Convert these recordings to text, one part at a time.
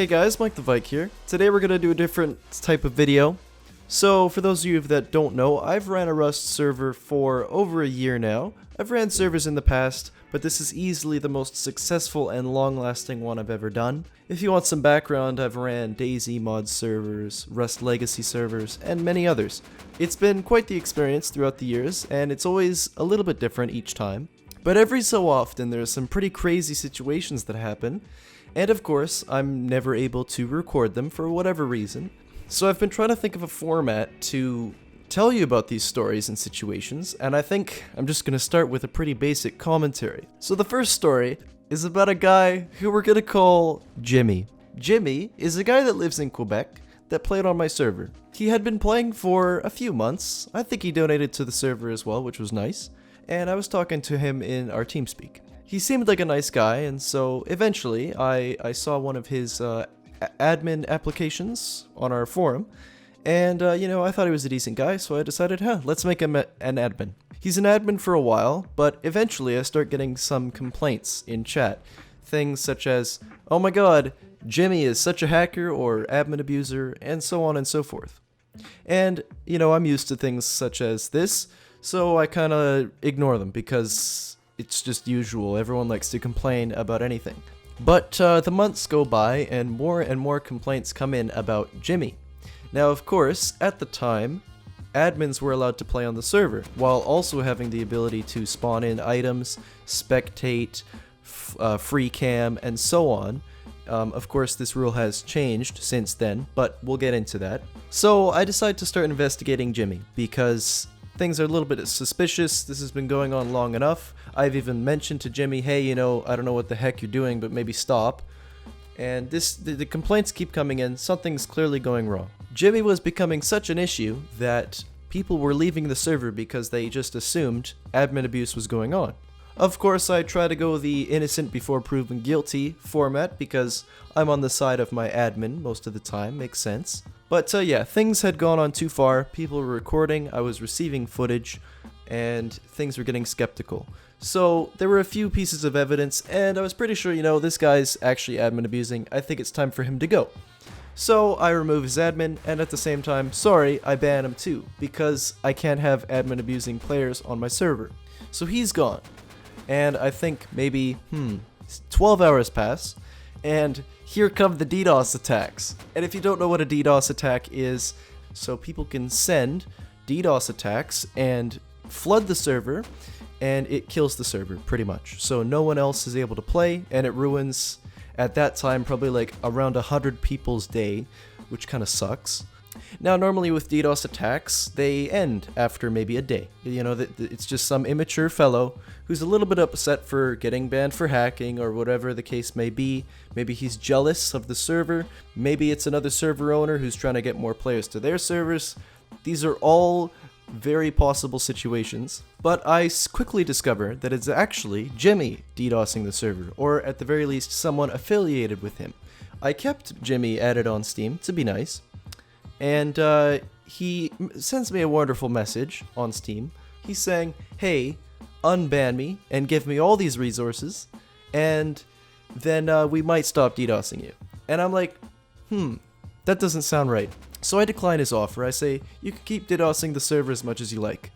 Hey guys, Mike the Vike here. Today we're gonna do a different type of video. So for those of you that don't know, I've ran a Rust server for over a year now. I've ran servers in the past, but this is easily the most successful and long-lasting one I've ever done. If you want some background, I've ran DayZ mod servers, Rust Legacy servers, and many others. It's been quite the experience throughout the years, and it's always a little bit different each time. But every so often, there's some pretty crazy situations that happen, and of course, I'm never able to record them for whatever reason. So I've been trying to think of a format to tell you about these stories and situations, and I think I'm just going to start with a pretty basic commentary. So the first story is about a guy who we're going to call Jimmy. Jimmy is a guy that lives in Quebec that played on my server. He had been playing for a few months. I think he donated to the server as well, which was nice. And I was talking to him in our TeamSpeak. He seemed like a nice guy, and so eventually I saw one of his admin applications on our forum, and I thought he was a decent guy, so I decided, let's make him an admin. He's an admin for a while, but eventually I start getting some complaints in chat. Things such as, oh my god, Jimmy is such a hacker or admin abuser, and so on and so forth. And, I'm used to things such as this, so I kind of ignore them because it's just usual. Everyone likes to complain about anything. But the months go by and more complaints come in about Jimmy. Now, of course, at the time, admins were allowed to play on the server, while also having the ability to spawn in items, spectate, free cam, and so on. Of course, this rule has changed since then, but we'll get into that. So I decided to start investigating Jimmy, because things are a little bit suspicious. This has been going on long enough. I've even mentioned to Jimmy, hey, I don't know what the heck you're doing, but maybe stop. And the complaints keep coming in. Something's clearly going wrong. Jimmy was becoming such an issue that people were leaving the server because they just assumed admin abuse was going on. Of course, I try to go the innocent before proven guilty format because I'm on the side of my admin most of the time. Makes sense. But things had gone on too far. People were recording, I was receiving footage, and things were getting skeptical. So there were a few pieces of evidence, and I was pretty sure, this guy's actually admin abusing. I think it's time for him to go. So I remove his admin, and at the same time, I ban him too, because I can't have admin abusing players on my server. So he's gone. And I think maybe, 12 hours pass, and here come the DDoS attacks. And if you don't know what a DDoS attack is, so people can send DDoS attacks and flood the server, and it kills the server, pretty much. So no one else is able to play, and it ruins, at that time, probably like around 100 people's day, which kind of sucks. Now, normally with DDoS attacks, they end after maybe a day. It's just some immature fellow who's a little bit upset for getting banned for hacking or whatever the case may be. Maybe he's jealous of the server. Maybe it's another server owner who's trying to get more players to their servers. These are all very possible situations. But I quickly discover that it's actually Jimmy DDoSing the server, or at the very least, someone affiliated with him. I kept Jimmy added on Steam to be nice. And he sends me a wonderful message on Steam. He's saying, hey, unban me and give me all these resources, and then we might stop DDoSing you. And I'm like, that doesn't sound right. So I decline his offer. I say, you can keep DDoSing the server as much as you like.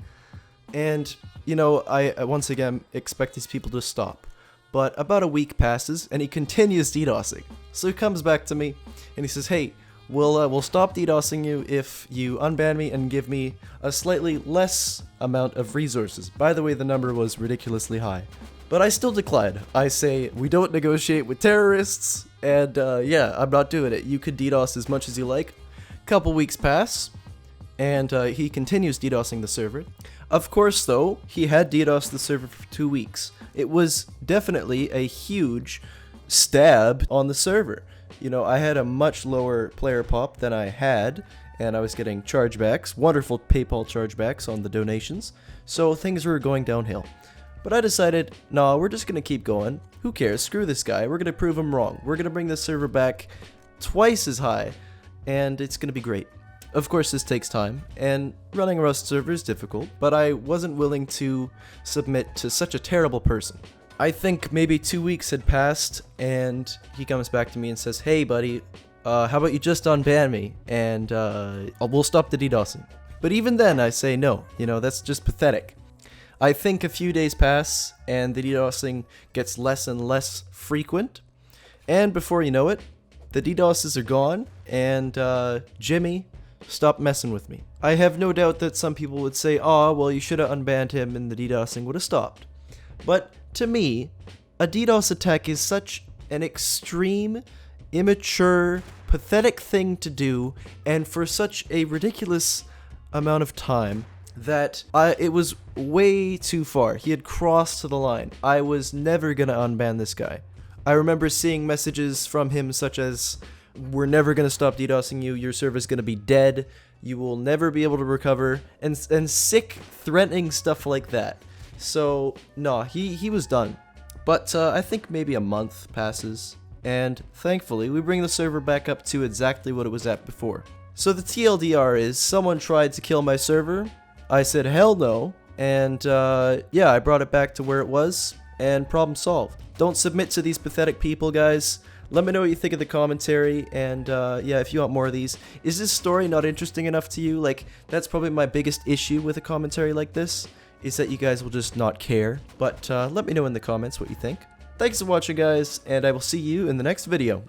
And, I once again expect these people to stop. But about a week passes, and he continues DDoSing. So he comes back to me, and he says, hey, we'll stop DDoSing you if you unban me and give me a slightly less amount of resources. By the way, the number was ridiculously high. But I still decline. I say, we don't negotiate with terrorists, and I'm not doing it. You could DDoS as much as you like. Couple weeks pass, and he continues DDoSing the server. Of course, though, he had DDoSed the server for 2 weeks. It was definitely a huge stab on the server. I had a much lower player pop than I had, and I was getting chargebacks, wonderful PayPal chargebacks on the donations, so things were going downhill. But I decided, nah, we're just gonna keep going. Who cares? Screw this guy. We're gonna prove him wrong. We're gonna bring the server back twice as high, and it's gonna be great. Of course, this takes time, and running a Rust server is difficult, but I wasn't willing to submit to such a terrible person. I think maybe 2 weeks had passed, and he comes back to me and says, "Hey, buddy, how about you just unban me, and we'll stop the DDoSing." But even then, I say no. You know, that's just pathetic. I think a few days pass, and the DDoSing gets less and less frequent, and before you know it, the DDoSes are gone, and Jimmy stopped messing with me. I have no doubt that some people would say, "Oh, well, you should have unbanned him and the DDoSing would have stopped." But to me, a DDoS attack is such an extreme, immature, pathetic thing to do, and for such a ridiculous amount of time, that it was way too far. He had crossed the line. I was never gonna unban this guy. I remember seeing messages from him such as, "We're never gonna stop DDoSing you, your server's gonna be dead, you will never be able to recover," and sick, threatening stuff like that. So, no, he was done. But I think maybe a month passes, and thankfully we bring the server back up to exactly what it was at before. So the TLDR is, someone tried to kill my server, I said hell no, and yeah, I brought it back to where it was, and problem solved. Don't submit to these pathetic people, guys. Let me know what you think of the commentary, and yeah, if you want more of these. Is this story not interesting enough to you? Like, that's probably my biggest issue with a commentary like this, is that you guys will just not care. But let me know in the comments what you think. Thanks for watching, guys, and I will see you in the next video.